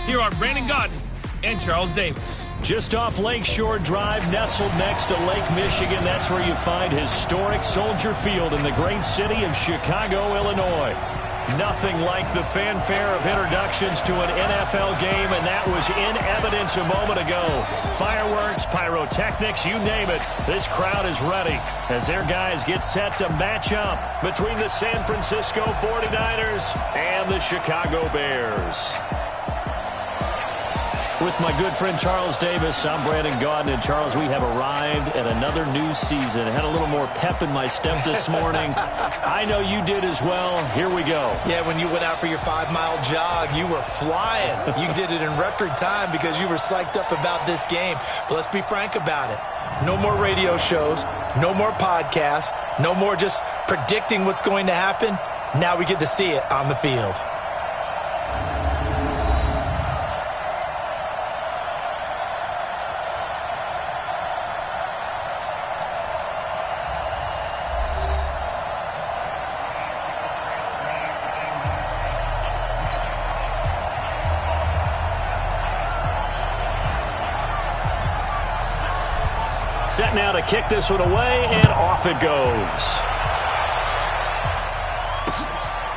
Here are Brandon Gaudin and Charles Davis. Just off Lakeshore Drive, nestled next to Lake Michigan, that's where you find historic Soldier Field in the great city of Chicago, Illinois. Nothing like the fanfare of introductions to an NFL game, and that was in evidence a moment ago. Fireworks, pyrotechnics, you name it. This crowd is ready as their guys get set to match up between the San Francisco 49ers and the Chicago Bears. With my good friend Charles Davis, I'm Brandon Gaudin. And Charles, we have arrived at another new season. I had a little more pep in my step this morning. I know you did as well. Here we go. Yeah, when you went out for your 5-mile jog, you were flying. You did it in record time because you were psyched up about this game. But let's be frank about it. No more radio shows, no more podcasts, no more just predicting what's going to happen. Now we get to see it on the field. Set now to kick this one away, and off it goes.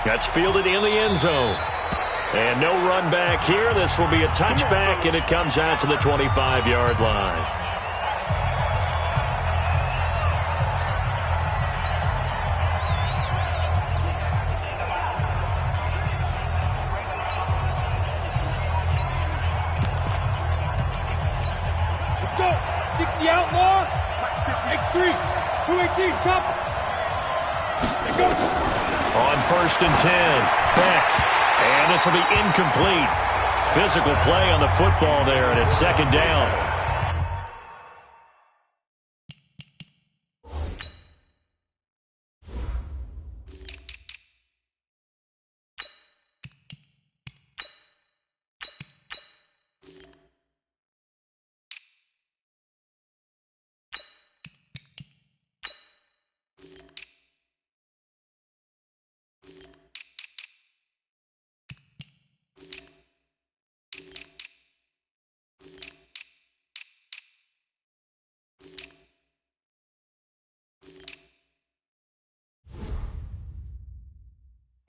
That's fielded in the end zone. And no run back here. This will be a touchback, and it comes out to the 25-yard line. Let's go. 60 outlaw. X3. 218. Chop. It goes. On 1st and 10. Beck. And this will be incomplete. Physical play on the football there, and it's 2nd down.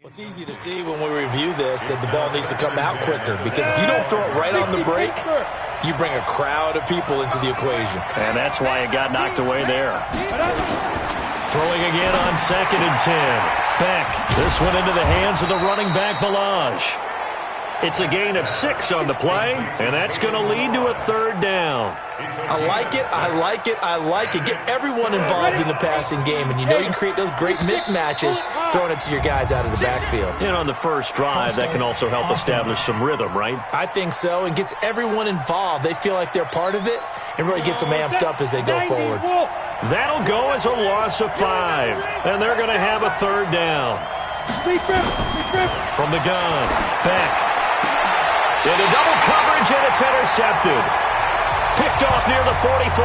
It's easy to see when we review this that the ball needs to come out quicker, because if you don't throw it right on the break, you bring a crowd of people into the equation. And that's why it got knocked away there. Throwing again on 2nd and 10. Beck. This one into the hands of the running back, Balaj. It's a gain of 6 on the play, and that's going to lead to a 3rd down. I like it, I like it, I like it. Get everyone involved in the passing game, and you know you can create those great mismatches throwing it to your guys out of the backfield. And on the first drive, that can also help establish some rhythm, right? I think so, and gets everyone involved. They feel like they're part of it, and really gets them amped up as they go forward. That'll go as a loss of 5, and they're going to have a 3rd down. From the gun, Beck. Into double coverage, and it's intercepted. Picked off near the 44.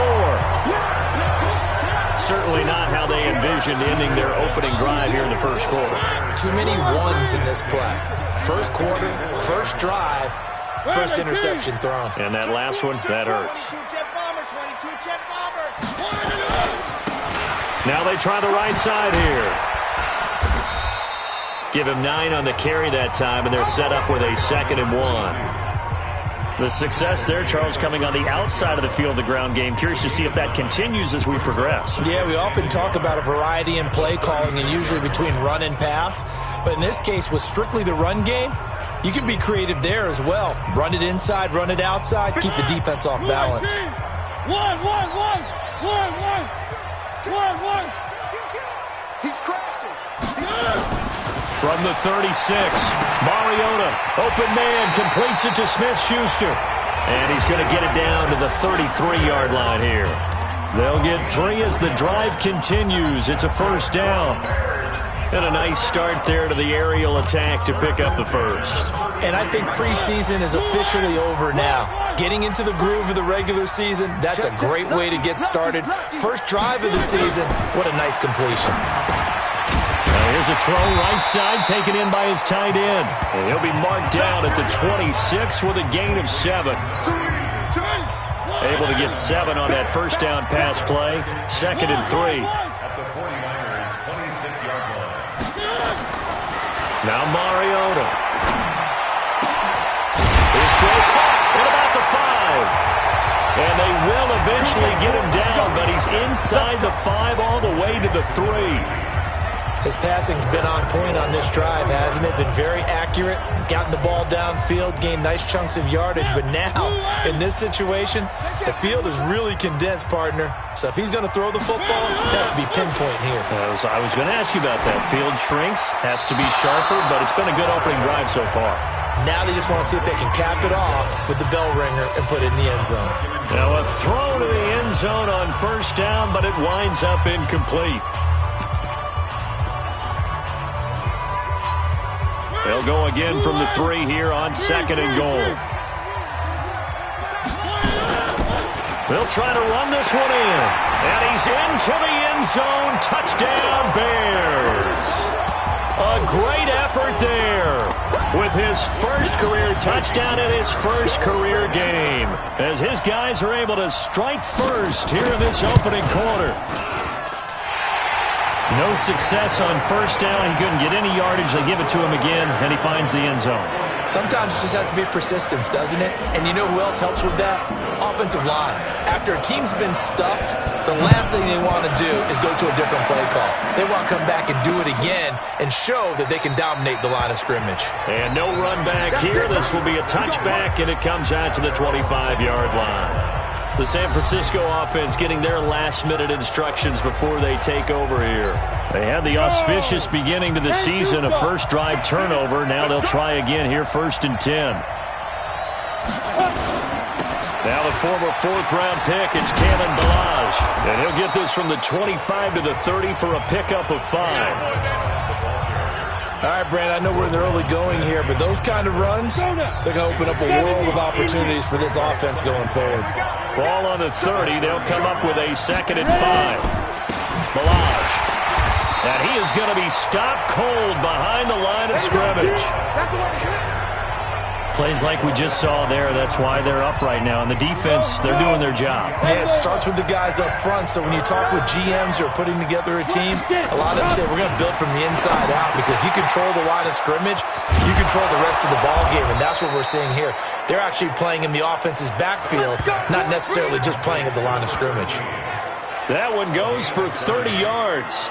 Certainly not how they envisioned ending their opening drive here in the first quarter. Too many ones in this play. First quarter, first drive, first interception thrown. And that last one, that hurts. Now they try the right side here. Give him 9 on the carry that time, and they're set up with a 2nd and 1. The success there, Charles, coming on the outside of the field, the ground game. Curious to see if that continues as we progress. Yeah, we often talk about a variety in play calling, and usually between run and pass. But in this case, with strictly the run game, you can be creative there as well. Run it inside, run it outside, keep the defense off balance. One. He's crashing. From the 36, Mariota, open man, completes it to Smith-Schuster. And he's going to get it down to the 33-yard line here. They'll get 3 as the drive continues. It's a 1st down. And a nice start there to the aerial attack to pick up the 1st. And I think preseason is officially over now. Getting into the groove of the regular season, that's a great way to get started. First drive of the season, what a nice completion. Here's a throw right side, taken in by his tight end. And he'll be marked down at the 26 with a gain of 7. Able to get 7 on that first down pass play. 2nd and 3. Now Mariota. His throw caught at about the 5. And they will eventually get him down, but he's inside the 5 all the way to the 3. His passing's been on point on this drive, hasn't it? Been very accurate, gotten the ball downfield, gained nice chunks of yardage. But now, in this situation, the field is really condensed, partner. So if he's going to throw the football, it has to be pinpoint here. I was going to ask you about that. Field shrinks, has to be sharper, but it's been a good opening drive so far. Now they just want to see if they can cap it off with the bell ringer and put it in the end zone. Now a throw to the end zone on first down, but it winds up incomplete. They'll go again from the 3 here on 2nd and goal. They'll try to run this one in. And he's into the end zone. Touchdown, Bears. A great effort there with his first career touchdown in his first career game, as his guys are able to strike first here in this opening quarter. No success on first down. He couldn't get any yardage. They give it to him again, and he finds the end zone. Sometimes it just has to be persistence, doesn't it? And you know who else helps with that? Offensive line. After a team's been stuffed, the last thing they want to do is go to a different play call. They want to come back and do it again and show that they can dominate the line of scrimmage. And no run back here. This will be a touchback, and it comes out to the 25-yard line. The San Francisco offense getting their last-minute instructions before they take over here. They had the auspicious beginning to the season, a first-drive turnover. Now they'll try again here, 1st and 10. Now the former 4th-round pick, it's Kalen Ballage. And he'll get this from the 25 to the 30 for a pickup of 5. All right, Brand, I know we're in the early going here, but those kind of runs, they're going to open up a world of opportunities for this offense going forward. Ball on the 30. They'll come up with a 2nd and 5. Ballage. And he is going to be stopped cold behind the line of scrimmage. Plays like we just saw there. That's why they're up right now. And the defense, they're doing their job. Yeah, it starts with the guys up front. So when you talk with GMs who are putting together a team, a lot of them say we're going to build from the inside out, because if you control the line of scrimmage, you control the rest of the ball game. And that's what we're seeing here. They're actually playing in the offense's backfield, not necessarily just playing at the line of scrimmage. That one goes for 30 yards.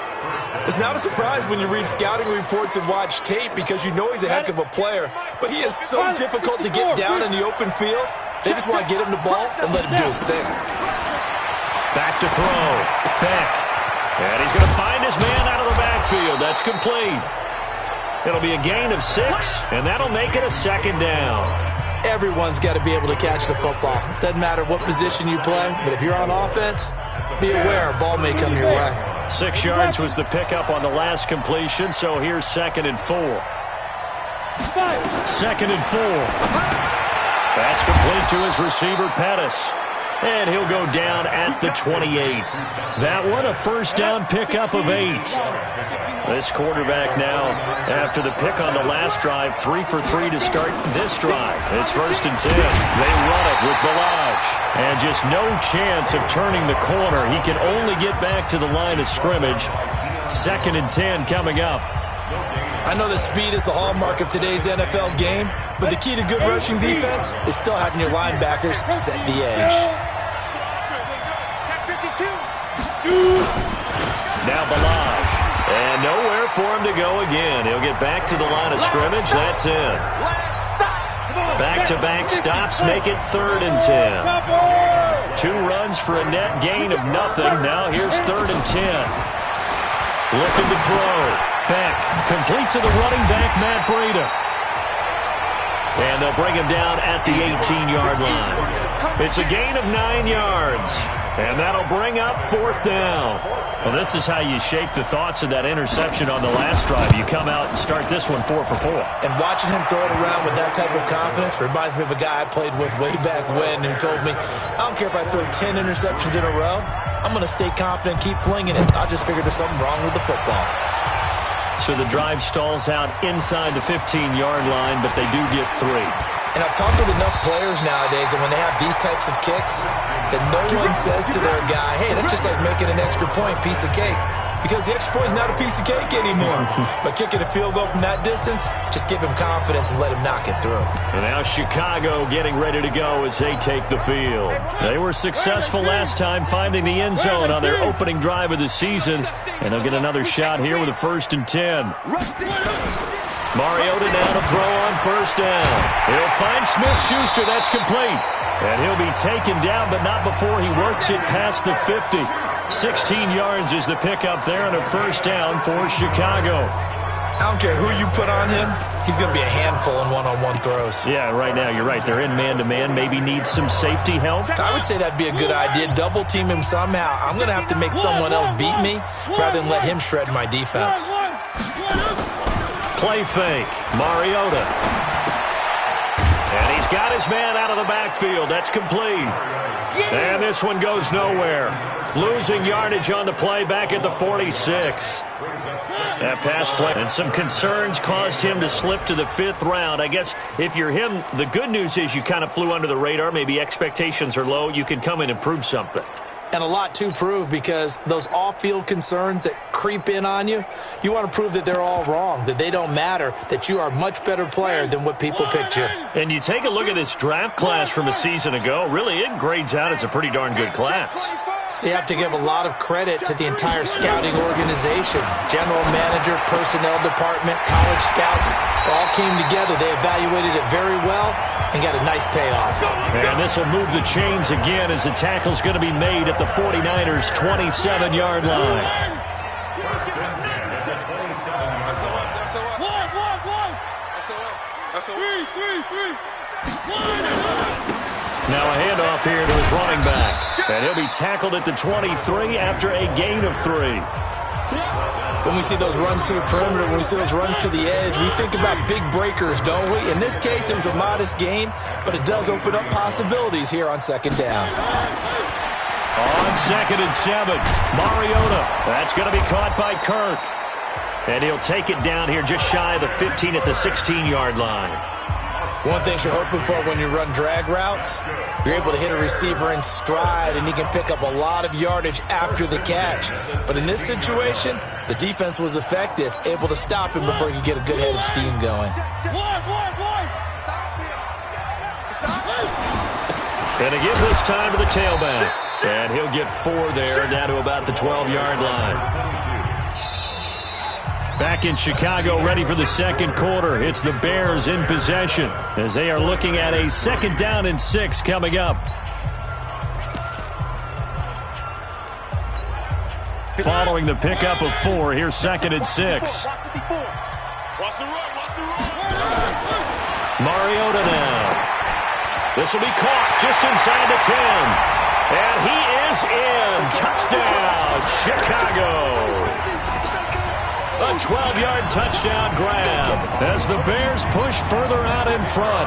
It's not a surprise when you read scouting reports and watch tape, because you know he's a heck of a player. But he is so difficult to get down in the open field. They just want to get him the ball and let him do his thing. Back to throw. Beck. And he's going to find his man out of the backfield. That's complete. It'll be a gain of 6, and that'll make it a 2nd down. Everyone's got to be able to catch the football. Doesn't matter what position you play, but if you're on offense, be aware a ball may come your way. 6 yards was the pickup on the last completion, so here's 2nd and 4. 2nd and 4. That's complete to his receiver, Pettis. And he'll go down at the 28. That one, a first down pickup of 8. This quarterback now, after the pick on the last drive, 3 for 3 to start this drive. It's 1st and 10. They run it with Ballage. And just no chance of turning the corner. He can only get back to the line of scrimmage. 2nd and 10 coming up. I know that speed is the hallmark of today's NFL game, but the key to good rushing defense is still having your linebackers set the edge. Now Ballage. And nowhere for him to go again. He'll get back to the line of scrimmage. That's in. Back-to-back stops make it 3rd and 10. 2 runs for a net gain of nothing. Now here's 3rd and 10. Looking to throw. Beck, complete to the running back, Matt Breida. And they'll bring him down at the 18-yard line. It's a gain of 9 yards. And that'll bring up 4th down. Well, this is how you shape the thoughts of that interception on the last drive. You come out and start this one 4 for 4. And watching him throw it around with that type of confidence reminds me of a guy I played with way back when who told me, I don't care if I throw 10 interceptions in a row. I'm going to stay confident, keep flinging it. I just figured there's something wrong with the football. So the drive stalls out inside the 15-yard line, but they do get 3. And I've talked with enough players nowadays that when they have these types of kicks, that no one says to their guy, hey, that's just like making an extra point, piece of cake. Because the extra point is not a piece of cake anymore. But kicking a field goal from that distance, just give him confidence and let him knock it through. And now Chicago getting ready to go as they take the field. They were successful last time finding the end zone on their opening drive of the season. And they'll get another shot here with a 1st and 10. Mariota now to throw on 1st down. He'll find Smith-Schuster. That's complete. And he'll be taken down, but not before he works it past the 50. 16 yards is the pickup there on a 1st down for Chicago. I don't care who you put on him. He's going to be a handful in one-on-one throws. Yeah, right now you're right. They're in man-to-man. Maybe need some safety help. I would say that'd be a good idea. Double team him somehow. I'm going to have to make someone else beat me rather than let him shred my defense. Play fake. Mariota. And he's got his man out of the backfield. That's complete. And this one goes nowhere. Losing yardage on the play back at the 46. That pass play and some concerns caused him to slip to the 5th round. I guess if you're him, the good news is you kind of flew under the radar. Maybe expectations are low. You can come in and prove something. And a lot to prove because those off-field concerns that creep in on you, you want to prove that they're all wrong, that they don't matter, that you are a much better player than what people picture. And you take a look at this draft class from a season ago, really it grades out as a pretty darn good class. So you have to give a lot of credit to the entire scouting organization. General manager, personnel department, college scouts, all came together. They evaluated it very well and got a nice payoff. And this will move the chains again as the tackle's going to be made at the 49ers' 27-yard line. Now a handoff here to his running back. And he'll be tackled at the 23 after a gain of 3. When we see those runs to the perimeter, when we see those runs to the edge, we think about big breakers, don't we? In this case, it was a modest gain, but it does open up possibilities here on 2nd down. On 2nd and 7, Mariota. That's going to be caught by Kirk. And he'll take it down here just shy of the 15 at the 16-yard line. One thing you're hoping for when you run drag routes, you're able to hit a receiver in stride, and he can pick up a lot of yardage after the catch. But in this situation, the defense was effective, able to stop him before he could get a good head of steam going. And to give this time to the tailback. And he'll get 4 there, down to about the 12-yard line. Back in Chicago, ready for the 2nd quarter. It's the Bears in possession as they are looking at a 2nd down and 6 coming up. Following the pickup of 4, here's 2nd and 6. Mariota now. This will be caught just inside the 10. And he is in. Touchdown, Chicago. A 12-yard touchdown grab as the Bears push further out in front.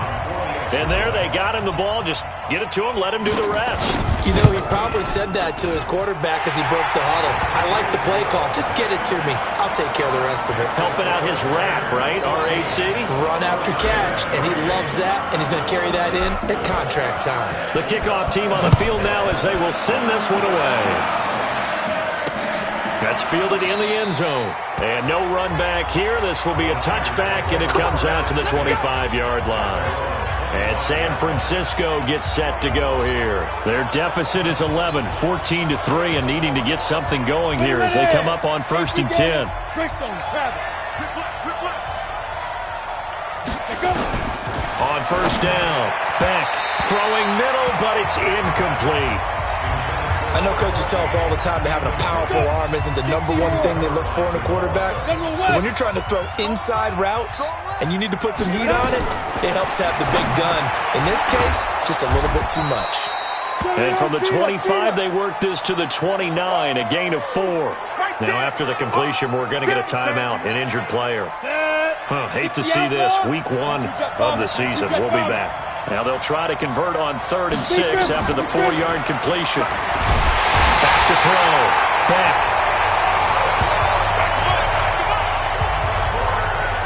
And there they got him the ball. Just get it to him, let him do the rest. You know, he probably said that to his quarterback as he broke the huddle. I like the play call. Just get it to me. I'll take care of the rest of it. Helping out his RAC, right? RAC? Run after catch. And he loves that, and he's going to carry that in at contract time. The kickoff team on the field now as they will send this one away. That's fielded in the end zone. And no run back here. This will be a touchback, and it comes out to the 25-yard line. And San Francisco gets set to go here. Their deficit is 11, 14-3, and needing to get something going here as they come up on 1st and 10. On 1st down, Beck throwing middle, but it's incomplete. I know coaches tell us all the time that having a powerful arm isn't the #1 thing they look for in a quarterback. But when you're trying to throw inside routes and you need to put some heat on it, it helps have the big gun. In this case, just a little bit too much. And from the 25, they work this to the 29, a gain of 4. Now, after the completion, we're going to get a timeout, an injured player. Hate to see this. Week 1 of the season. We'll be back. Now they'll try to convert on 3rd and 6 after the 4-yard completion. Back to throw. Back.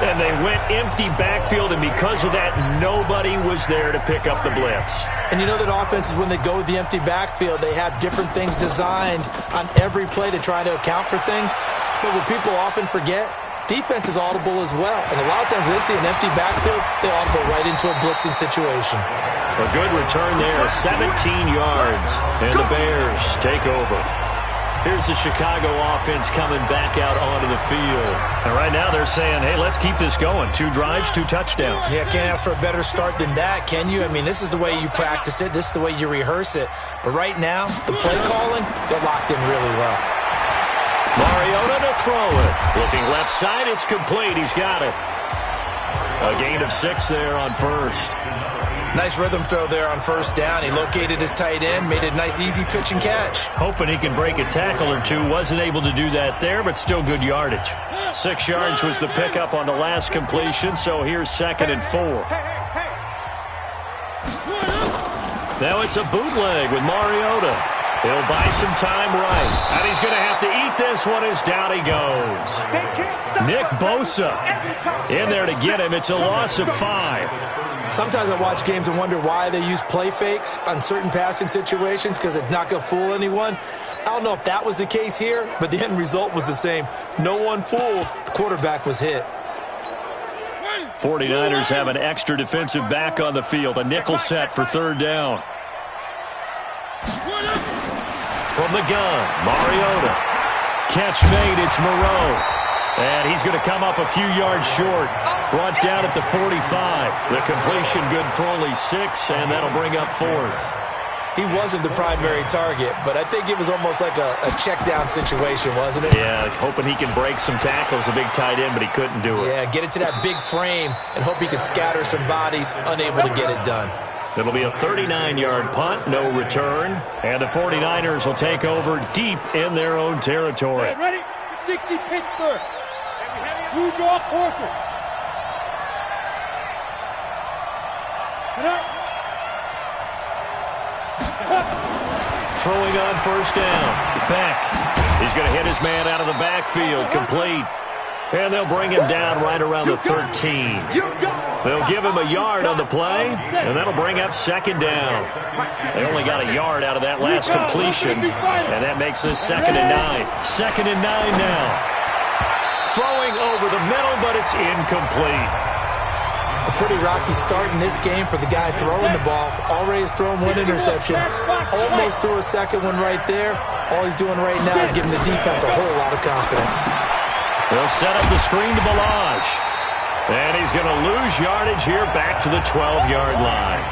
And they went empty backfield, and because of that, nobody was there to pick up the blitz. And you know that offenses, when they go with the empty backfield, they have different things designed on every play to try to account for things. But what people often forget, defense is audible as well. And a lot of times when they see an empty backfield, they audible right into a blitzing situation. A good return there, 17 yards, and the Bears take over. Here's the Chicago offense coming back out onto the field. And right now they're saying, hey, let's keep this going. 2 drives, 2 touchdowns. Yeah, can't ask for a better start than that, can you? I mean, this is the way you practice it. This is the way you rehearse it. But right now, the play calling, they're locked in really well. Mariota to throw it. Looking left side, it's complete. He's got it. A gain of 6 there on first. Nice rhythm throw there on first down. He located his tight end, made a nice easy pitch and catch. Hoping he can break a tackle or two. Wasn't able to do that there, but still good yardage. 6 yards was the pickup on the last completion, so here's 2nd and 4. Now it's a bootleg with Mariota. He'll buy some time right. And he's going to have to eat this one as down he goes. Nick Bosa in there to get him. It's a loss of 5. Sometimes I watch games and wonder why they use play fakes on certain passing situations, because it's not going to fool anyone. I don't know if that was the case here, but the end result was the same. No one fooled. The quarterback was hit. 49ers have an extra defensive back on the field. A nickel set for 3rd down. From the gun, Mariota. Catch made, it's Moreau. And he's going to come up a few yards short. Brought down at the 45. The completion good for only 6, and that'll bring up 4th. He wasn't the primary target, but I think it was almost like a check-down situation, wasn't it? Yeah, hoping he can break some tackles, a big tight end, but he couldn't do it. Yeah, get it to that big frame and hope he could scatter some bodies, unable to get it done. It'll be a 39-yard punt, no return, and the 49ers will take over deep in their own territory. Ready? 60 Pittsburgh. Blue draw quarter. Throwing on first down. Beck. He's going to hit his man out of the backfield. Complete. And they'll bring him down right around the 13. They'll give him a yard on the play, and that'll bring up 2nd down. They only got a yard out of that last completion, and that makes this 2nd and 9. 2nd and 9 now. Throwing over the middle, but it's incomplete. A pretty rocky start in this game for the guy throwing the ball. Already has thrown 1 interception. Almost threw a 2nd one right there. All he's doing right now is giving the defense a whole lot of confidence. They'll set up the screen to Balaj. And he's going to lose yardage here back to the 12-yard line.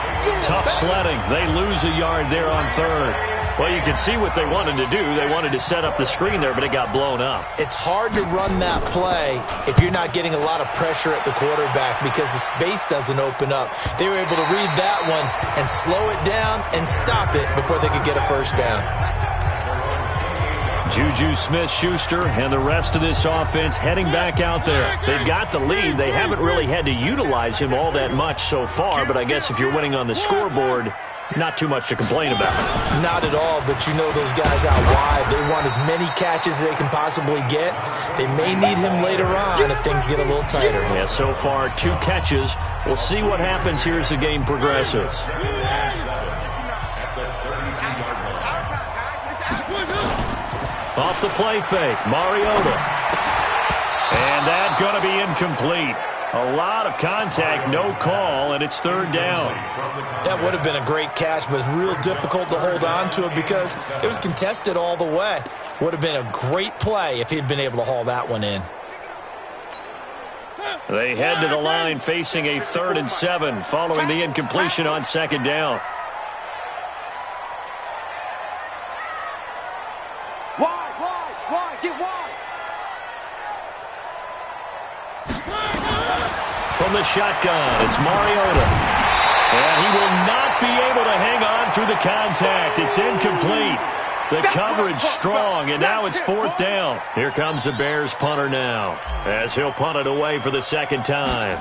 Tough sledding. They lose a yard there on 3rd. Well, you can see what they wanted to do. They wanted to set up the screen there, but it got blown up. It's hard to run that play if you're not getting a lot of pressure at the quarterback because the space doesn't open up. They were able to read that one and slow it down and stop it before they could get a first down. Juju Smith-Schuster and the rest of this offense heading back out there. They've got the lead. They haven't really had to utilize him all that much so far, but I guess if you're winning on the scoreboard, not too much to complain about. Not at all, but you know those guys out wide. They want as many catches as they can possibly get. They may need him later on if things get a little tighter. Yeah, so far 2 catches. We'll see what happens here as the game progresses. Off the play fake, Mariota. And that's going to be incomplete. A lot of contact, no call, and it's 3rd down. That would have been a great catch, but it's real difficult to hold on to it because it was contested all the way. Would have been a great play if he'd been able to haul that one in. They head to the line facing a 3rd and 7 following the incompletion on 2nd down. Wide, get wide. From the shotgun, it's Mariota. And he will not be able to hang on through the contact. It's incomplete. The coverage strong, and now it's 4th down. Here comes the Bears punter now, as he'll punt it away for the 2nd time.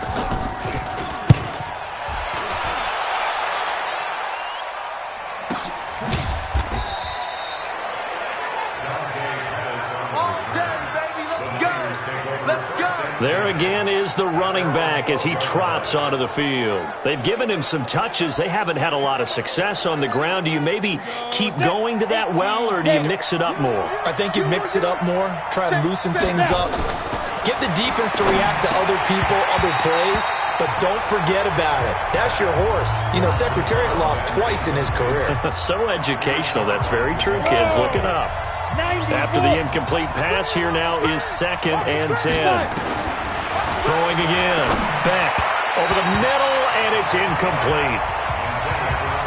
There again is is the running back as he trots onto the field. They've given him some touches. They haven't had a lot of success on the ground. Do you maybe keep going to that well, or do you mix it up more? I think you mix it up more, try to loosen things up. Get the defense to react to other people, other plays, but don't forget about it. That's your horse. You know, Secretariat lost twice in his career. So educational. That's very true, kids. Look it up. After the incomplete pass, here now is 2nd and 10. Throwing again. Beck over the middle, and it's incomplete.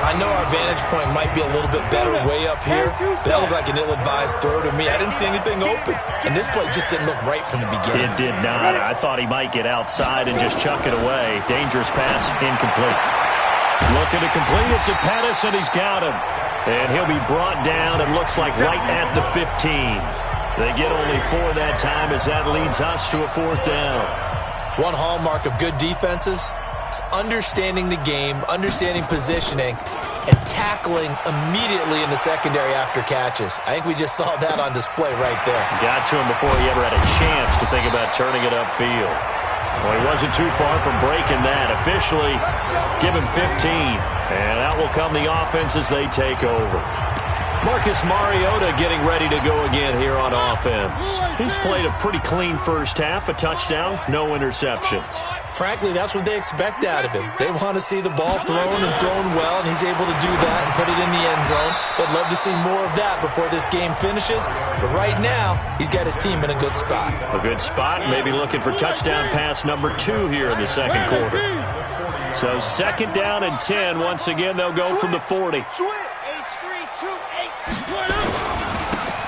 I know our vantage point might be a little bit better way up here, but that looked like an ill-advised throw to me. I didn't see anything open, and this play just didn't look right from the beginning. It did not. I thought he might get outside and just chuck it away. Dangerous pass, incomplete. Looking to complete it to Pettis, and he's got him. And he'll be brought down, and looks like right at the 15. They get only 4 that time as that leads us to a 4th down. One hallmark of good defenses is understanding the game, understanding positioning, and tackling immediately in the secondary after catches. I think we just saw that on display right there. Got to him before he ever had a chance to think about turning it upfield. Well, he wasn't too far from breaking that. Officially, give him 15. And out will come the offense as they take over. Marcus Mariota getting ready to go again here on offense. He's played a pretty clean first half, a touchdown, no interceptions. Frankly, that's what they expect out of him. They want to see the ball thrown and thrown well, and he's able to do that and put it in the end zone. They'd love to see more of that before this game finishes. But right now, he's got his team in a good spot. A good spot, maybe looking for touchdown pass number 2 here in the second quarter. So 2nd down and 10. Once again, they'll go from the 40.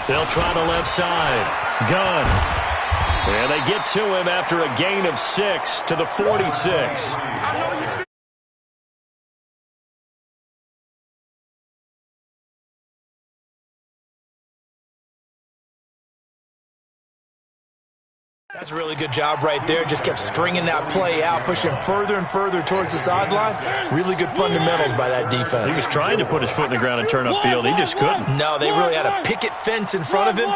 They'll try the left side. Gunn. And they get to him after a gain of 6 to the 46. That's a really good job right there. Just kept stringing that play out, pushing further and further towards the sideline. Really good fundamentals by that defense. He was trying to put his foot in the ground and turn upfield. He just couldn't. No, they really had a picket fence in front of him.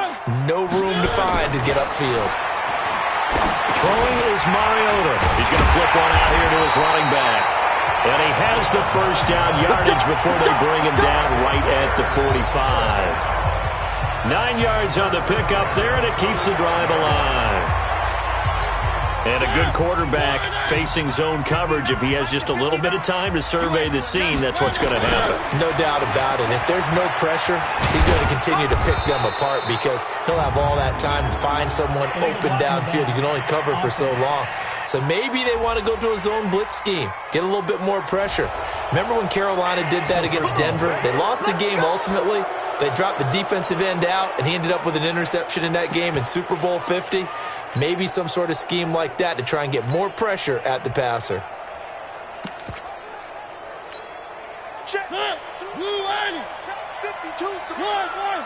No room to find to get upfield. Throwing is Mariota. He's going to flip one out here to his running back. And he has the first down yardage before they bring him down right at the 45. 9 yards on the pickup there, and it keeps the drive alive. And a good quarterback facing zone coverage. If he has just a little bit of time to survey the scene, that's what's going to happen. No doubt about it. If there's no pressure, he's going to continue to pick them apart because he'll have all that time to find someone open downfield. You can only cover for so long. So maybe they want to go to a zone blitz scheme, get a little bit more pressure. Remember when Carolina did that against Denver? They lost the game ultimately. They dropped the defensive end out, and he ended up with an interception in that game in Super Bowl 50. Maybe some sort of scheme like that to try and get more pressure at the passer. Check. Blue 80. 52. Come on, boy.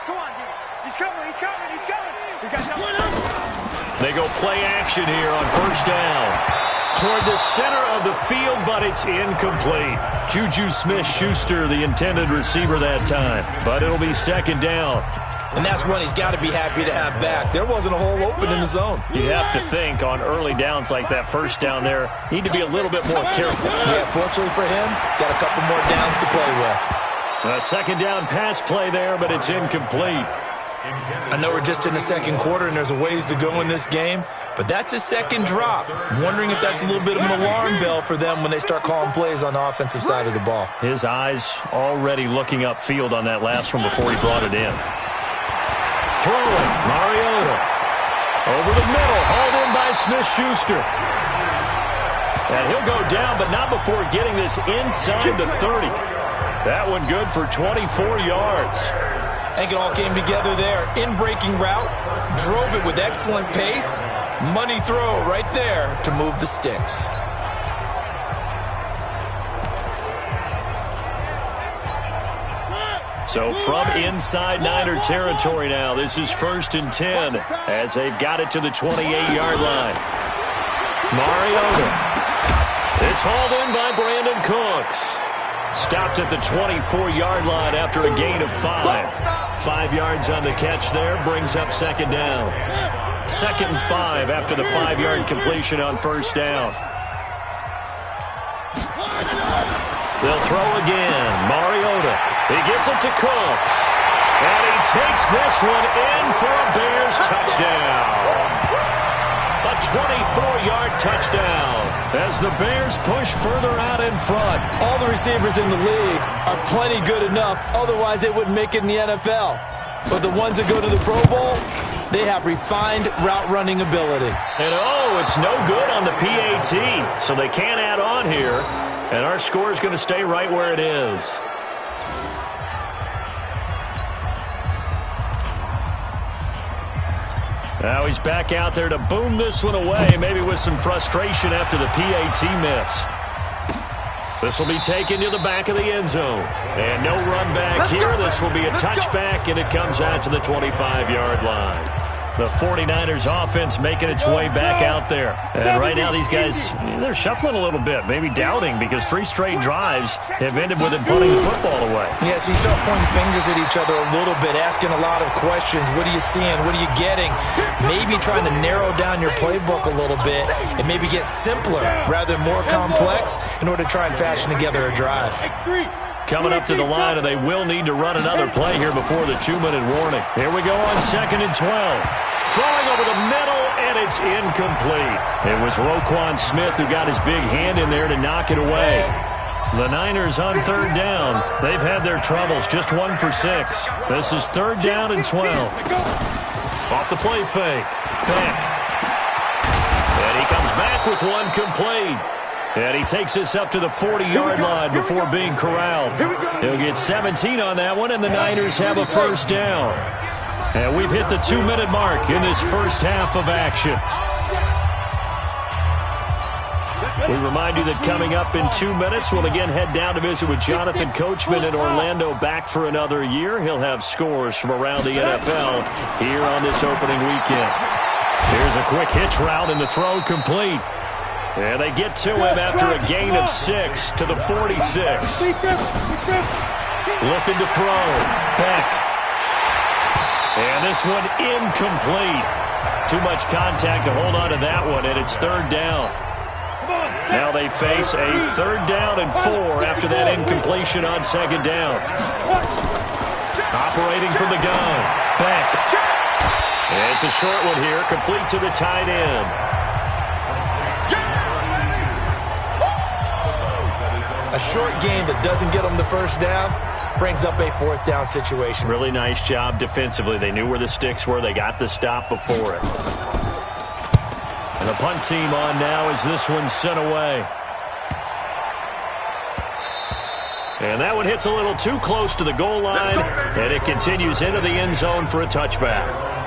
Come on, D. He's coming. He's coming. He's coming. We got that. They go play action here on first down. Toward the center of the field, but it's incomplete. Juju Smith-Schuster, the intended receiver that time. But it'll be 2nd down. And that's one he's got to be happy to have back. There wasn't a hole open in the zone. You have to think on early downs like that first down there, need to be a little bit more careful. Yeah, fortunately for him, got a couple more downs to play with. A 2nd down pass play there, but it's incomplete. I know we're just in the second quarter and there's a ways to go in this game, but that's a second drop. I'm wondering if that's a little bit of an alarm bell for them when they start calling plays on the offensive side of the ball. His eyes already looking upfield on that last one before he brought it in. Throwing, Mariota. Over the middle, hauled in by Smith-Schuster. And he'll go down, but not before getting this inside the 30. That one good for 24 yards. I think it all came together there. In-breaking route, drove it with excellent pace. Money throw right there to move the sticks. So from inside Niner territory now, this is 1st and 10 as they've got it to the 28-yard line. Mariota. It's hauled in by Brandon Cooks. Stopped at the 24-yard line after a gain of 5. 5 yards on the catch there, brings up 2nd down. 2nd and 5 after the 5-yard completion on first down. They'll throw again. Mariota. He gets it to Cooks. And he takes this one in for a Bears touchdown. A 24-yard touchdown as the Bears push further out in front. All the receivers in the league are plenty good enough. Otherwise, they wouldn't make it in the NFL. But the ones that go to the Pro Bowl, they have refined route running ability. And it's no good on the PAT. So they can't add on here. And our score is going to stay right where it is. Now he's back out there to boom this one away, maybe with some frustration after the PAT miss. This will be taken to the back of the end zone. And no run back here. This will be a touchback, and it comes out to the 25-yard line. The 49ers offense making its way back out there. And right now these guys, they're shuffling a little bit, maybe doubting, because 3 straight drives have ended with them putting the football away. Yeah, so you start pointing fingers at each other a little bit, asking a lot of questions. What are you seeing? What are you getting? Maybe trying to narrow down your playbook a little bit and maybe get simpler rather than more complex in order to try and fashion together a drive. Coming up to the line, and they will need to run another play here before the 2-minute warning. Here we go on 2nd and 12. Throwing over the middle, and it's incomplete. It was Roquan Smith who got his big hand in there to knock it away. The Niners on 3rd down. They've had their troubles, just 1 for 6. This is 3rd down and 12. Off the play fake. Beck. And he comes back with one complete. And he takes this up to the 40-yard line before being corralled. He'll get 17 on that one, and the Niners have a first down. And we've hit the 2-minute mark in this first half of action. We remind you that coming up in 2 minutes, we'll again head down to visit with Jonathan Coachman in Orlando, back for another year. He'll have scores from around the NFL here on this opening weekend. Here's a quick hitch route, and the throw complete. And they get to him after a gain of 6 to the 46. Looking to throw. Beck. And this one incomplete. Too much contact to hold on to that one, and it's 3rd down. Now they face a 3rd down and 4 after that incompletion on 2nd down. Operating from the gun. Beck. And it's a short one here, complete to the tight end. A short game that doesn't get them the first down brings up a 4th down situation. Really nice job defensively. They knew where the sticks were. They got the stop before it. And the punt team on now as this one's sent away. And that one hits a little too close to the goal line, and it continues into the end zone for a touchback.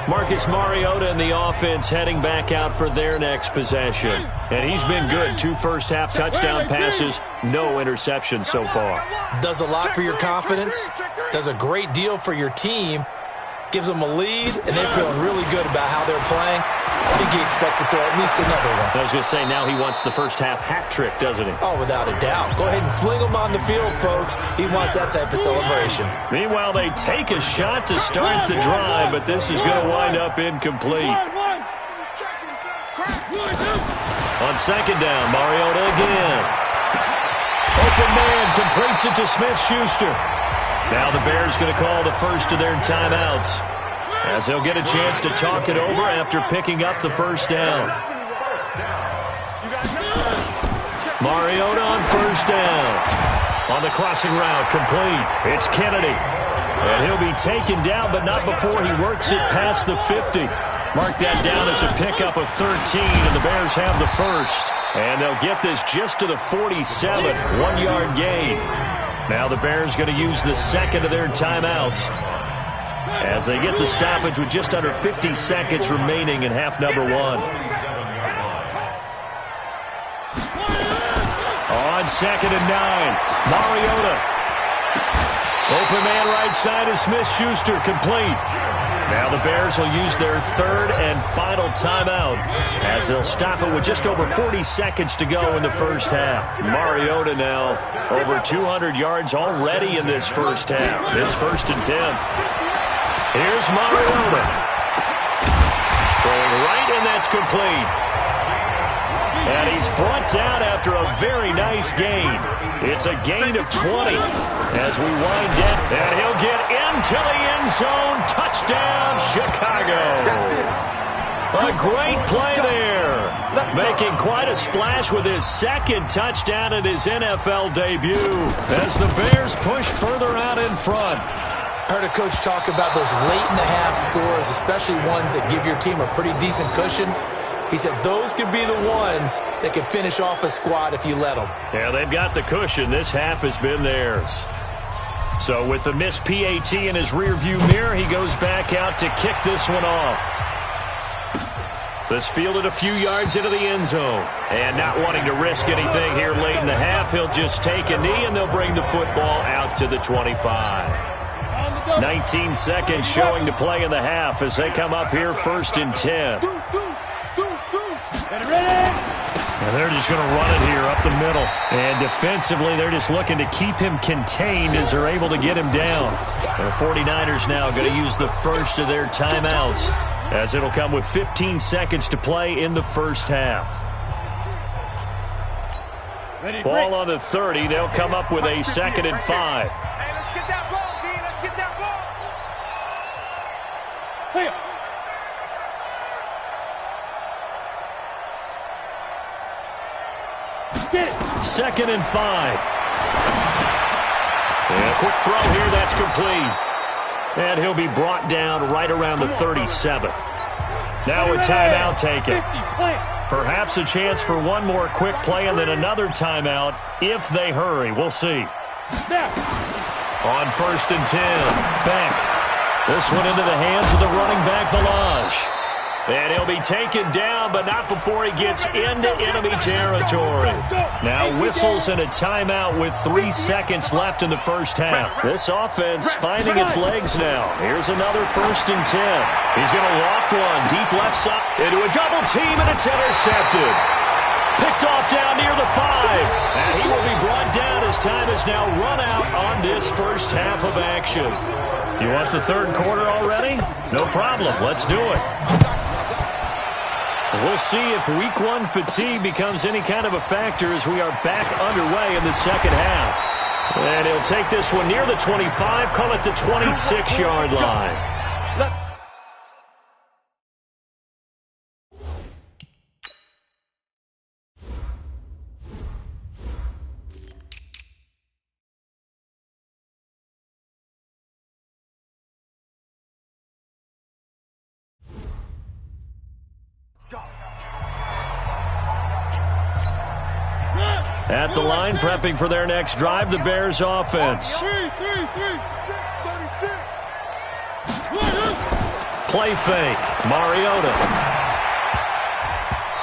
Marcus Mariota and the offense heading back out for their next possession. And he's been good. 2 first-half touchdown passes, no interceptions so far. Does a lot for your confidence, does a great deal for your team, gives them a lead, and they're feeling really good about how they're playing. I think he expects to throw at least another one. I was going to say, now he wants the first-half hat trick, doesn't he? Oh, without a doubt. Go ahead and fling him on the field, folks. He wants that type of celebration. Meanwhile, they take a shot to start the drive, but this is going to wind up incomplete. On 2nd down, Mariota again. Open man completes it to Smith-Schuster. Now the Bears going to call the first of their timeouts, as they'll get a chance to talk it over after picking up the first down. Mariota on 1st down. On the crossing route, complete. It's Kennedy. And he'll be taken down, but not before he works it past the 50. Mark that down as a pickup of 13, and the Bears have the first. And they'll get this just to the 47, 1-yard gain. Now the Bears going to use the 2nd of their timeouts as they get the stoppage with just under 50 seconds remaining in half number 1. On 2nd and 9, Mariota. Open man right side is Smith-Schuster, complete. Now the Bears will use their 3rd and final timeout as they'll stop it with just over 40 seconds to go in the first half. Mariota now over 200 yards already in this first half. It's 1st and 10. Here's Mariota. Throwing right, and that's complete. And he's brought down after a very nice gain. It's a gain of 20 as we wind down. And he'll get into the end zone. Touchdown, Chicago. A great play there. Making quite a splash with his second touchdown in his NFL debut as the Bears push further out in front. I heard a coach talk about those late-in-the-half scores, especially ones that give your team a pretty decent cushion. He said those could be the ones that can finish off a squad if you let them. Yeah, they've got the cushion. This half has been theirs. So with the missed PAT in his rearview mirror, he goes back out to kick this one off. This fielded a few yards into the end zone. And not wanting to risk anything here late in the half, he'll just take a knee and they'll bring the football out to the 25. 19 seconds showing to play in the half as they come up here 1st and 10. And they're just going to run it here up the middle. And defensively, they're just looking to keep him contained as they're able to get him down. And the 49ers now going to use the first of their timeouts as it'll come with 15 seconds to play in the first half. Ball on the 30. They'll come up with a 2nd and 5. Hey, let's get that ball, D. Let's get that ball. Here. 2nd and 5. And a quick throw here, that's complete. And he'll be brought down right around the 37. Now a timeout taken. Perhaps a chance for one more quick play and then another timeout if they hurry. We'll see. On 1st and 10, Beck. This one into the hands of the running back, Balaj. And he'll be taken down, but not before he gets into enemy territory. Now whistles and a timeout with 3 seconds left in the first half. This offense finding its legs now. Here's another 1st and 10. He's going to loft one deep left side into a double team, and it's intercepted. Picked off down near the 5. And he will be brought down as time is now run out on this first half of action. You want the third quarter already? No problem. Let's do it. We'll see if week 1 fatigue becomes any kind of a factor as we are back underway in the second half. And he'll take this one near the 25, call it the 26-yard line. At the line, prepping for their next drive, the Bears offense. Play fake, Mariota.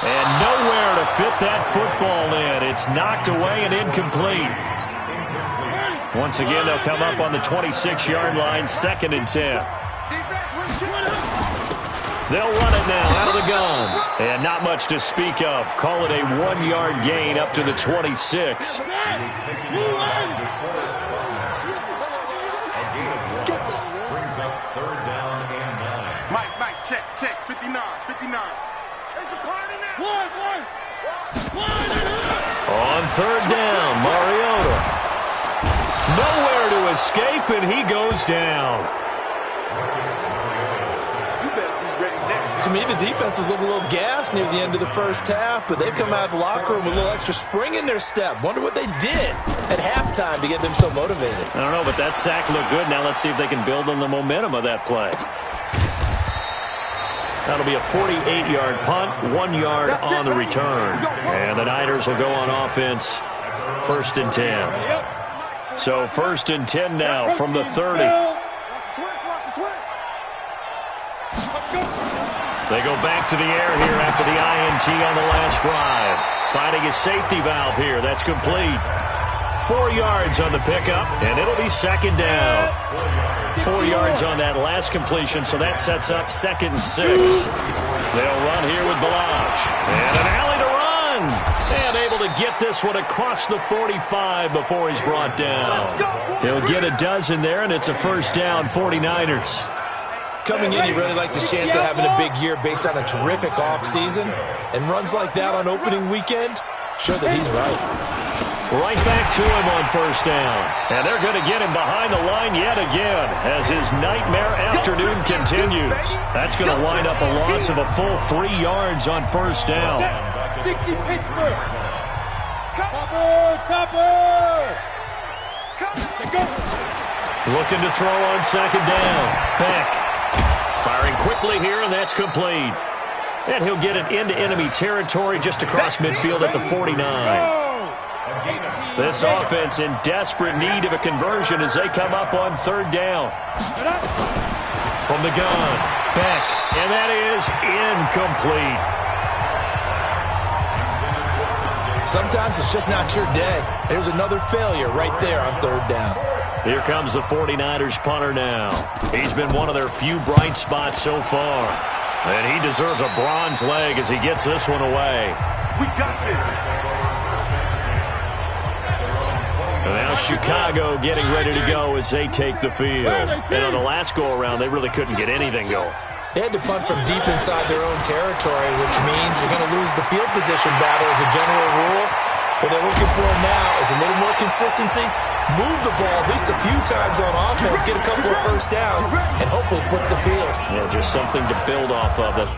And nowhere to fit that football in. It's knocked away and incomplete. Once again, they'll come up on the 26-yard line, 2nd and 10. They'll run it now out of the gun. And not much to speak of. Call it a 1-yard gain up to the 26. Mike, check, 59. On 3rd down, Mariota. Nowhere to escape, and he goes down. To me, the defense was a little gassed near the end of the first half, but they've come out of the locker room with a little extra spring in their step. Wonder what they did at halftime to get them so motivated. I don't know, but that sack looked good. Now let's see if they can build on the momentum of that play. That'll be a 48-yard punt, 1 yard on the return. And the Niners will go on offense, 1st and 10. So 1st and 10 now from the 30. They go back to the air here after the INT on the last drive. Finding a safety valve here. That's complete. 4 yards on the pickup, and it'll be 2nd down. 4 yards on that last completion, so that sets up 2nd and 6. They'll run here with Balaj. And an alley to run. And able to get this one across the 45 before he's brought down. He'll get a dozen there, and it's a 1st down, 49ers. coming in, he really liked his chance of having a big year based on a terrific offseason. And runs like that on opening weekend, sure that he's right. Right back to him on first down. And they're going to get him behind the line yet again as his nightmare afternoon continues. That's going to wind up a loss of a full 3 yards on first down. 60 Pittsburgh. Topper. Looking to throw on second down. Beck firing quickly here, and that's complete. And he'll get it into enemy territory just across midfield at the 49. This offense in desperate need of a conversion as they come up on third down. From the gun, Beck, and that is incomplete. Sometimes it's just not your day. There's another failure right there on third down. Here comes the 49ers punter now. He's been one of their few bright spots so far. And he deserves a bronze leg as he gets this one away. We got this. And now Chicago getting ready to go as they take the field. And on the last go-around, they really couldn't get anything going. They had to punt from deep inside their own territory, which means you're going to lose the field position battle as a general rule. What they're looking for now is a little more consistency, move the ball at least a few times on offense, get a couple of first downs, and hopefully flip the field. Yeah, just something to build off of it.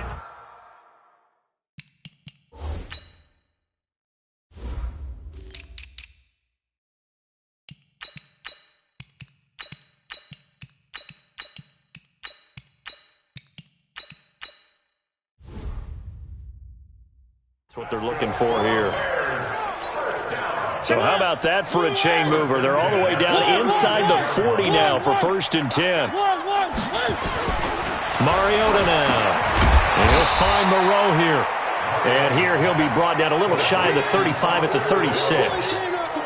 That's what they're looking for here. So how about that for a chain mover? They're all the way down inside the 40 now for 1st and 10. Mariota now. And he'll find Moreau here. And here he'll be brought down a little shy of the 35 at the 36.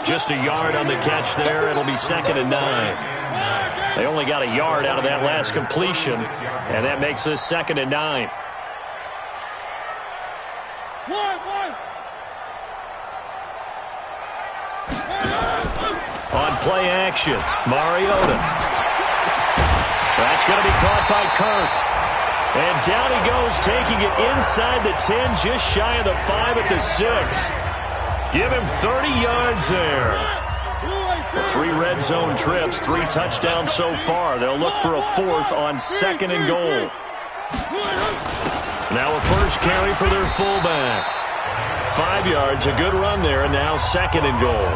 Just a yard on the catch there. It'll be 2nd and 9. They only got a yard out of that last completion. And that makes this 2nd and 9. On play action, Mariota. That's going to be caught by Kirk. And down he goes, taking it inside the 10, just shy of the 5 at the 6. Give him 30 yards there. The 3 red zone trips, 3 touchdowns so far. They'll look for a 4th on 2nd and goal. Now a first carry for their fullback. 5 yards, a good run there, and now 2nd and goal.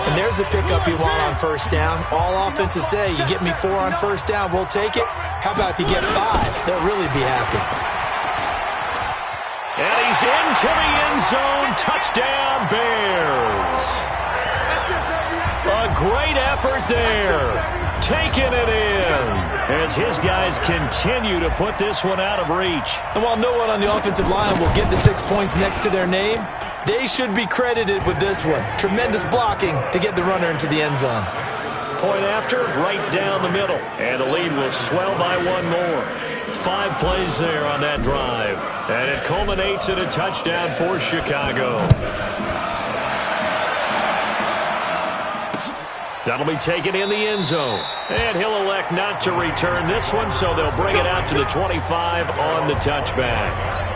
And there's the pickup you want on first down. All offenses say, you get me 4 on first down, we'll take it. How about if you get 5? They'll really be happy. And he's into the end zone. Touchdown, Bears. A great effort there. Taking it in as his guys continue to put this one out of reach. And while no one on the offensive line will get the 6 points next to their name, they should be credited with this one. Tremendous blocking to get the runner into the end zone. Point after, right down the middle. And the lead will swell by 1 more. 5 plays there on that drive. And it culminates in a touchdown for Chicago. That'll be taken in the end zone. And he'll elect not to return this one, so they'll bring it out to the 25 on the touchback.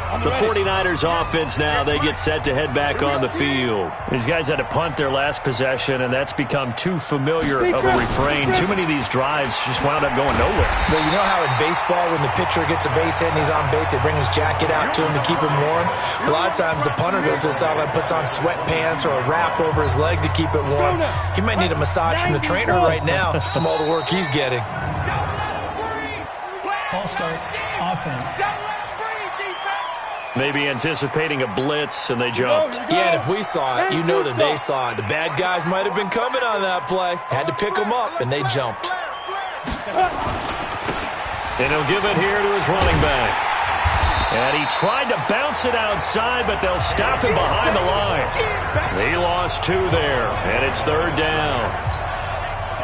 The 49ers offense now, they get set to head back on the field. These guys had to punt their last possession, and that's become too familiar of a refrain. Too many of these drives just wound up going nowhere. Well, you know how in baseball, when the pitcher gets a base hit and he's on base, they bring his jacket out to him to keep him warm? A lot of times the punter goes to the sideline, puts on sweatpants or a wrap over his leg to keep it warm. He might need a massage from the trainer right now from all the work he's getting. False start, offense. Maybe anticipating a blitz, and they jumped. Yeah, and if we saw it, you know that they saw it. The bad guys might have been coming on that play. Had to pick them up, and they jumped. And he'll give it here to his running back. And he tried to bounce it outside, but they'll stop him behind the line. He lost 2 there, and it's 3rd down.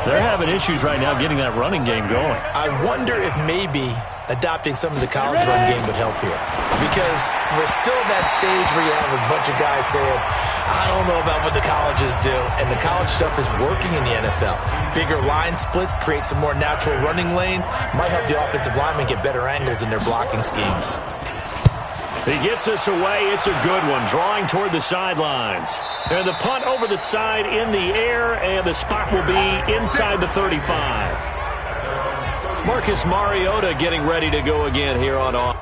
They're having issues right now getting that running game going. I wonder if maybe adopting some of the college run game would help here. Because we're still at that stage where you have a bunch of guys saying, I don't know about what the colleges do, and the college stuff is working in the NFL. Bigger line splits, create some more natural running lanes, might help the offensive linemen get better angles in their blocking schemes. He gets us away. It's a good one, drawing toward the sidelines. And the punt over the side in the air, and the spot will be inside the 35. Marcus Mariota getting ready to go again here on offense.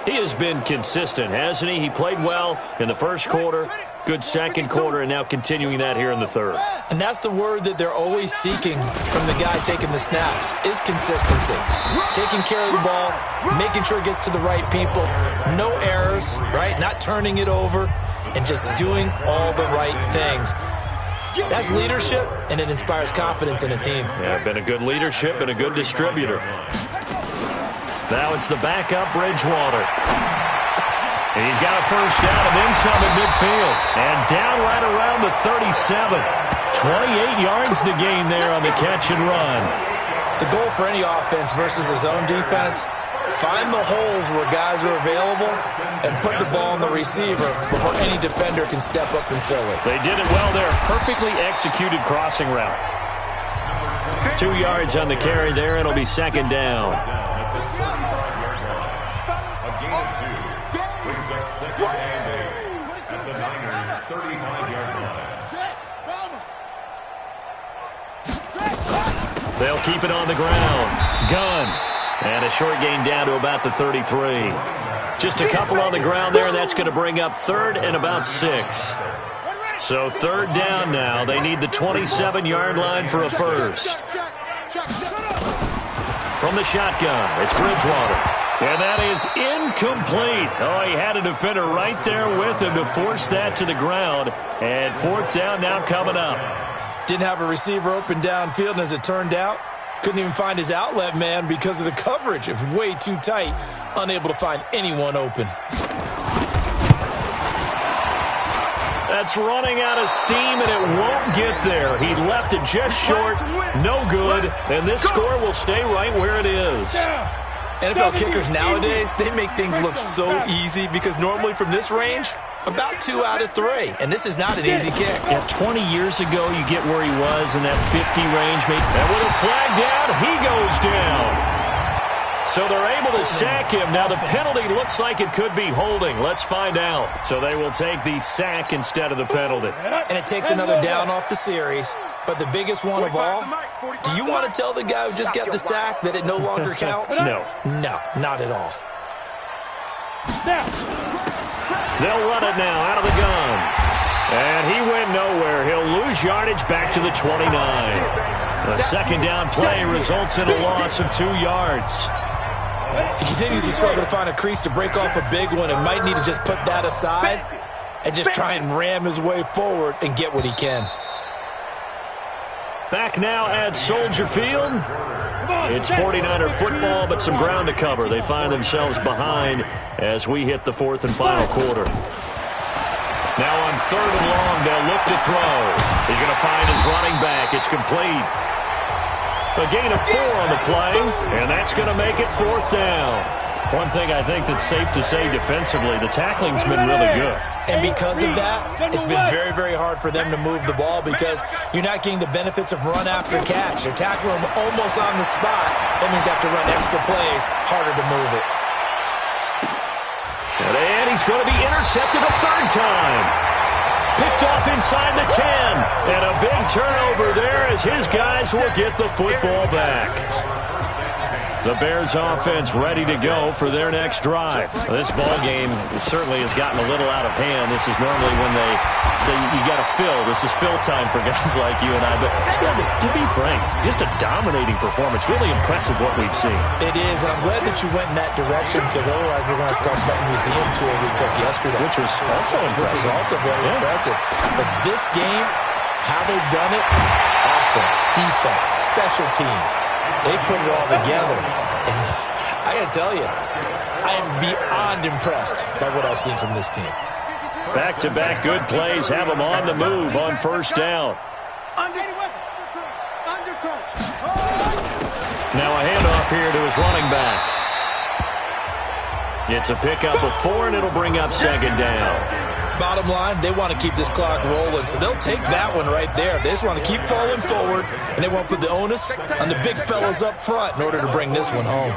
He has been consistent, hasn't he? He played well in the first quarter, good second quarter, and now continuing that here in the third. And that's the word that they're always seeking from the guy taking the snaps, is consistency. Taking care of the ball, making sure it gets to the right people, no errors, right? Not turning it over, and just doing all the right things. That's leadership, and it inspires confidence in a team. Yeah, been a good leadership and a good distributor. Now it's the backup, Bridgewater. And he's got a first down and then some at midfield. And down right around the 37. 28 yards to gain there on the catch and run. The goal for any offense versus his own defense, find the holes where guys are available and put the ball on the receiver before any defender can step up and fill it. They did it well there. Perfectly executed crossing route. 2 yards on the carry there. It'll be second down. They'll keep it on the ground. Gunn. And a short gain down to about the 33. Just a couple on the ground there. That's going to bring up third and about 6. So third down now. They need the 27-yard line for a first. From the shotgun, it's Bridgewater. And that is incomplete. Oh, he had a defender right there with him to force that to the ground. And fourth down now coming up. Didn't have a receiver open downfield, and as it turned out, couldn't even find his outlet man because of the coverage. It was way too tight, unable to find anyone open. That's running out of steam, and it won't get there. He left it just short, no good, and this score will stay right where it is. NFL kickers nowadays, they make things look so easy because normally from this range, about 2 out of 3. And this is not an easy kick. Yeah, 20 years ago, you get where he was in that 50 range. And with a flag down, he goes down. So they're able to sack him. Now the penalty looks like it could be holding. Let's find out. So they will take the sack instead of the penalty. And it takes another down off the series. But the biggest one of all, do you want to tell the guy who just got the sack that it no longer counts? No. No, not at all. They'll run it now out of the gun. And he went nowhere. He'll lose yardage back to the 29. A second down play results in a loss of 2 yards. He continues to struggle to find a crease to break off a big one and might need to just put that aside and just try and ram his way forward and get what he can. Back now at Soldier Field. It's 49er football, but some ground to cover. They find themselves behind as we hit the fourth and final quarter. Now on third and long, they'll look to throw. He's going to find his running back. It's complete. A gain of 4 on the play, and that's going to make it fourth down. One thing I think that's safe to say defensively, the tackling's been really good. And because of that, it's been very, very hard for them to move the ball because you're not getting the benefits of run after catch. They're tackling them almost on the spot. That means they have to run extra plays, harder to move it. And he's going to be intercepted a third time. Picked off inside the 10. And a big turnover there as his guys will get the football back. The Bears offense ready to go for their next drive. Well, this ball game certainly has gotten a little out of hand. This is normally when they say you got to fill. This is fill time for guys like you and I. But to be frank, just a dominating performance. Really impressive what we've seen. It is, and I'm glad that you went in that direction because otherwise we're going to have to talk about the museum tour we took yesterday. Which was also impressive. Which was also very impressive. But this game, how they've done it, offense, defense, special teams, they put it all together. And I got to tell you, I am beyond impressed by what I've seen from this team. Back-to-back good plays have them on the move on first down. Now a handoff here to his running back. It's a pickup of 4, and it'll bring up second down. Bottom line, they want to keep this clock rolling, so they'll take that one right there. They just want to keep falling forward, and they won't put the onus on the big fellas up front in order to bring this one home.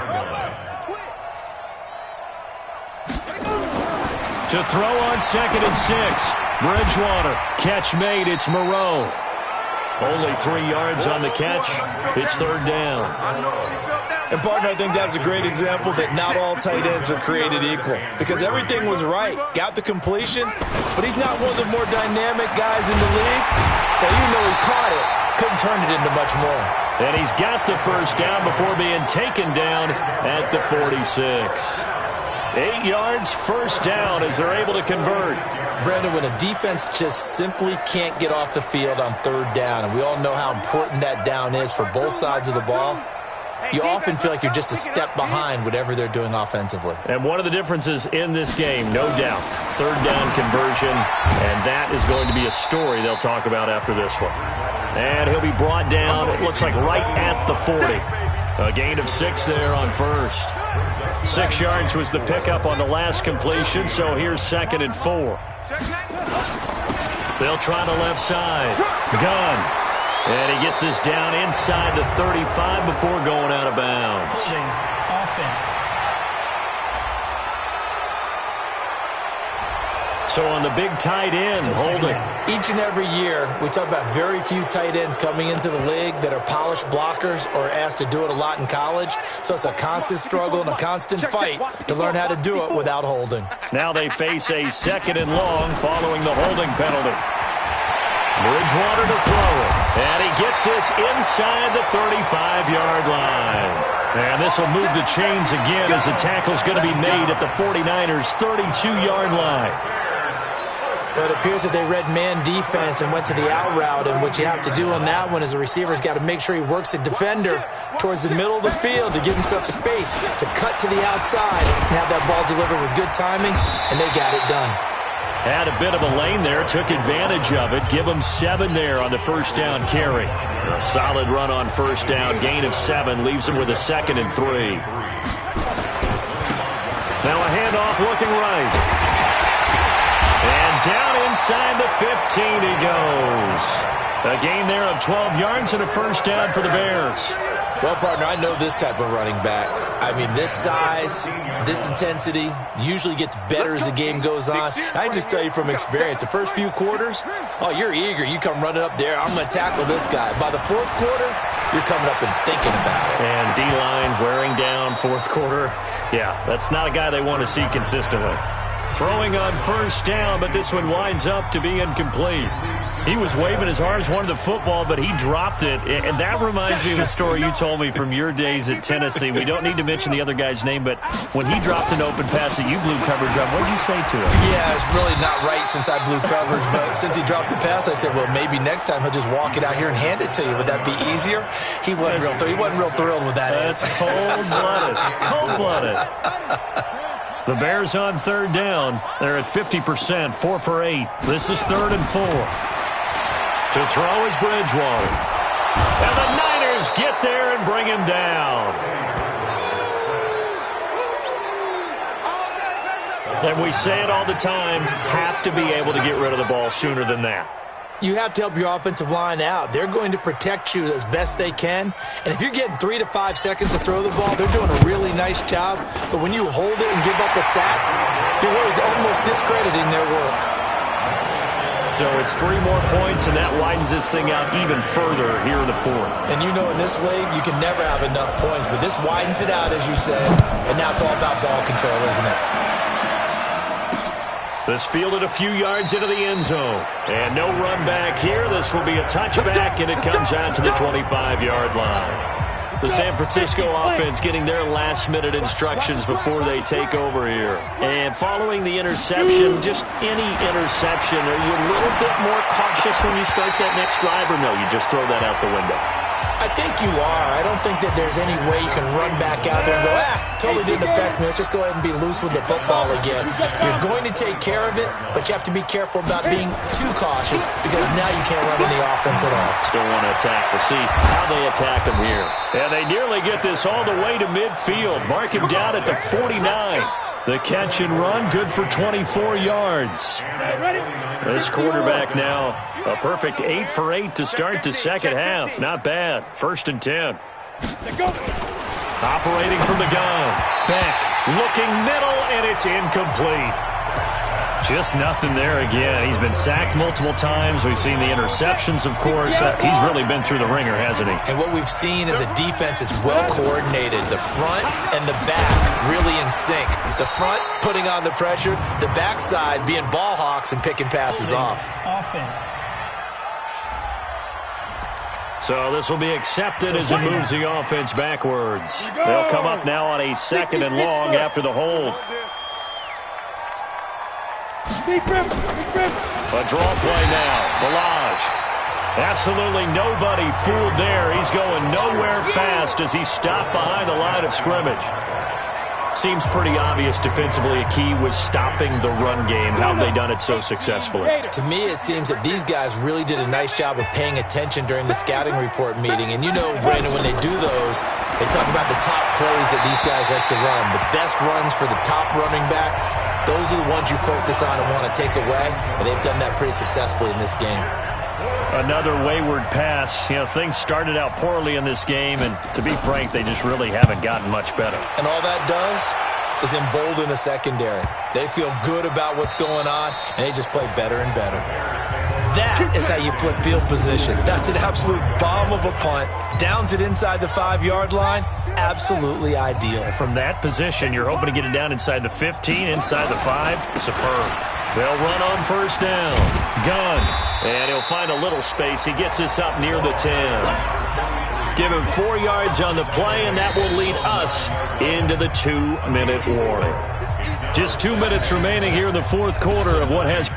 To throw on 2nd and 6. Bridgewater. Catch made. It's Moreau. Only 3 yards on the catch. It's third down. And, partner, I think that's a great example that not all tight ends are created equal, because everything was right. Got the completion, but he's not one of the more dynamic guys in the league. So even though he caught it, couldn't turn it into much more. And he's got the first down before being taken down at the 46. 8 yards, first down as they're able to convert. Brandon, when a defense just simply can't get off the field on third down, and we all know how important that down is for both sides of the ball, you often feel like you're just a step behind whatever they're doing offensively. And one of the differences in this game, no doubt, third down conversion, and that is going to be a story they'll talk about after this one. And he'll be brought down, it looks like right at the 40. A gain of 6 there on first. 6 yards was the pickup on the last completion, so here's 2nd and 4. They'll try the left side. Gunn. And he gets us down inside the 35 before going out of bounds. Offense. So on the big tight end, holding. Each and every year, we talk about very few tight ends coming into the league that are polished blockers or asked to do it a lot in college. So it's a constant struggle and a constant fight to learn how to do it without holding. Now they face a 2nd and long following the holding penalty. Bridgewater to throw it. And he gets this inside the 35-yard line. And this will move the chains again as the tackle's going to be made at the 49ers' 32-yard line. But it appears that they read man defense and went to the out route, and what you have to do on that one is the receiver's got to make sure he works the defender towards the middle of the field to give himself space to cut to the outside and have that ball delivered with good timing, and they got it done. Had a bit of a lane there, took advantage of it. Give him 7 there on the first down carry. A solid run on first down, gain of 7, leaves him with a 2nd and 3. Now a handoff looking right. And down inside the 15 he goes. A gain there of 12 yards and a first down for the Bears. Well, partner, I know this type of running back. I mean, this size, this intensity usually gets better as the game goes on. I just tell you from experience, the first few quarters, oh, you're eager. You come running up there, I'm going to tackle this guy. By the fourth quarter, you're coming up and thinking about it. And D-line wearing down fourth quarter. Yeah, that's not a guy they want to see consistently. Throwing on first down, but this one winds up to be incomplete. He was waving his arms, wanted the football, but he dropped it. And that reminds me of a story you told me from your days at Tennessee. We don't need to mention the other guy's name, but when he dropped an open pass that you blew coverage on, what did you say to him? Yeah, it's really not right since I blew coverage, but since he dropped the pass, I said, well, maybe next time he'll just walk it out here and hand it to you. Would that be easier? He wasn't real thrilled with that. That's cold-blooded. Cold-blooded. The Bears on third down. They're at 50%, 4 for 8. This is 3rd and 4. To throw is Bridgewater. And the Niners get there and bring him down. And we say it all the time, have to be able to get rid of the ball sooner than that. You have to help your offensive line out. They're going to protect you as best they can. And if you're getting 3 to 5 seconds to throw the ball, they're doing a really nice job. But when you hold it and give up a sack, you're really almost discrediting their work. So it's 3 more points, and that widens this thing out even further here in the 4th. And you know in this league, you can never have enough points. But this widens it out, as you said. And now it's all about ball control, isn't it? This fielded a few yards into the end zone. And no run back here. This will be a touchback, and it comes out to the 25-yard line. The San Francisco offense getting their last-minute instructions before they take over here. And following the interception, just any interception, are you a little bit more cautious when you start that next drive, or no, you just throw that out the window? I think you are. I don't think that there's any way you can run back out there and go, totally didn't affect me. Let's just go ahead and be loose with the football again. You're going to take care of it, but you have to be careful about being too cautious because now you can't run any offense at all. Still want to attack. We'll see how they attack him here. And they nearly get this all the way to midfield. Mark him down at the 49. The catch and run, good for 24 yards. This quarterback now, a perfect 8 for 8 to start the second half. Not bad. 1st and 10. Operating from the gun. Beck looking middle, and it's incomplete. Just nothing there again. He's been sacked multiple times. We've seen the interceptions, of course. He's really been through the ringer, hasn't he? And what we've seen is a defense that's well coordinated. The front and the back really in sync. The front putting on the pressure, the backside being ball hawks and picking passes off. Offense. So this will be accepted as it moves the offense backwards. They'll come up now on a 2nd and long after the hold. A draw play now. Balaj. Absolutely nobody fooled there. He's going nowhere fast as he stopped behind the line of scrimmage. Seems pretty obvious defensively a key was stopping the run game. How have they done it so successfully? To me, it seems that these guys really did a nice job of paying attention during the scouting report meeting. And you know, Brandon, when they do those, they talk about the top plays that these guys like to run. The best runs for the top running back. Those are the ones you focus on and want to take away, and they've done that pretty successfully in this game. Another wayward pass. You know, things started out poorly in this game, and to be frank, they just really haven't gotten much better. And all that does is embolden the secondary. They feel good about what's going on, and they just play better and better. That is how you flip field position. That's an absolute bomb of a punt. Downs it inside the 5-yard line. Absolutely ideal. From that position, you're hoping to get it down inside the 15, inside the 5. Superb. They'll run on 1st down. Gunn. And he'll find a little space. He gets us up near the 10. Give him 4 yards on the play, and that will lead us into the 2-minute warning. Just 2 minutes remaining here in the 4th quarter of what has...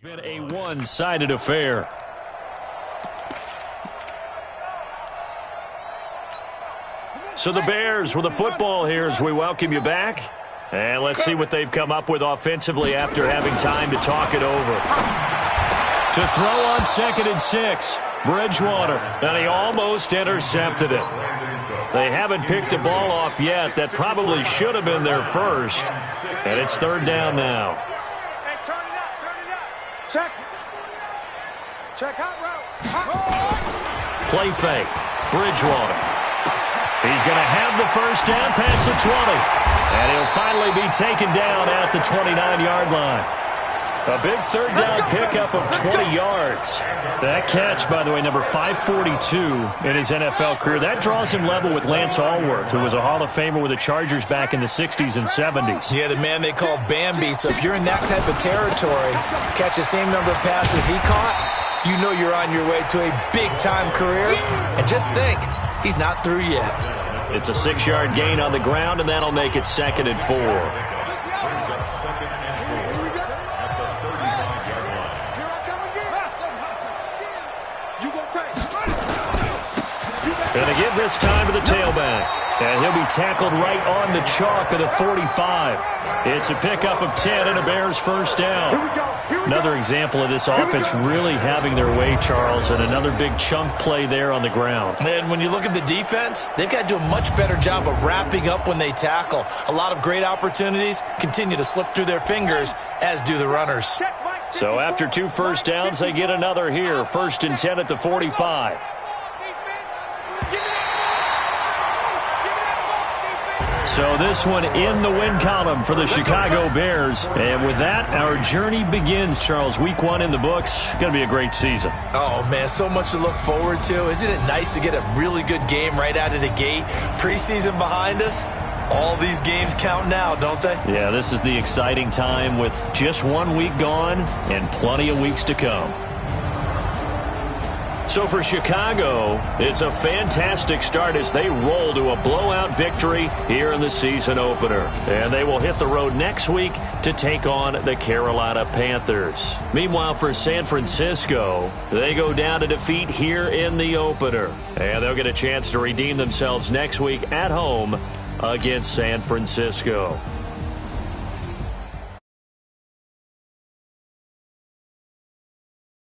Been a one-sided affair. So the Bears with the football here as we welcome you back. And let's see what they've come up with offensively after having time to talk it over. To throw on 2nd and 6, Bridgewater. And he almost intercepted it. They haven't picked a ball off yet. That probably should have been their first. And it's 3rd down now. Check. Check hot route. Play fake. Bridgewater. He's going to have the 1st down past the 20. And he'll finally be taken down at the 29-yard line. A big 3rd down pickup of 20 yards. That catch, by the way, number 542 in his NFL career. That draws him level with Lance Allworth, who was a Hall of Famer with the Chargers back in the 60s and 70s. Yeah, the man they call Bambi. So if you're in that type of territory, catch the same number of passes he caught, you know you're on your way to a big-time career. And just think, he's not through yet. It's a 6-yard gain on the ground, and that'll make it 2nd and 4. Going to give this time to the tailback. And he'll be tackled right on the chalk of the 45. It's a pickup of 10 and a Bears first down. Another example of this offense really having their way, Charles, and another big chunk play there on the ground. And when you look at the defense, they've got to do a much better job of wrapping up when they tackle. A lot of great opportunities continue to slip through their fingers, as do the runners. So after 2 first downs, they get another here. 1st and 10 at the 45. So this one in the win column for the Chicago Bears. And with that, our journey begins, Charles. Week 1 in the books. Going to be a great season. Oh, man, so much to look forward to. Isn't it nice to get a really good game right out of the gate? Preseason behind us. All these games count now, don't they? Yeah, this is the exciting time with just 1 week gone and plenty of weeks to come. So for Chicago, it's a fantastic start as they roll to a blowout victory here in the season opener. And they will hit the road next week to take on the Carolina Panthers. Meanwhile, for San Francisco, they go down to defeat here in the opener. And they'll get a chance to redeem themselves next week at home against San Francisco.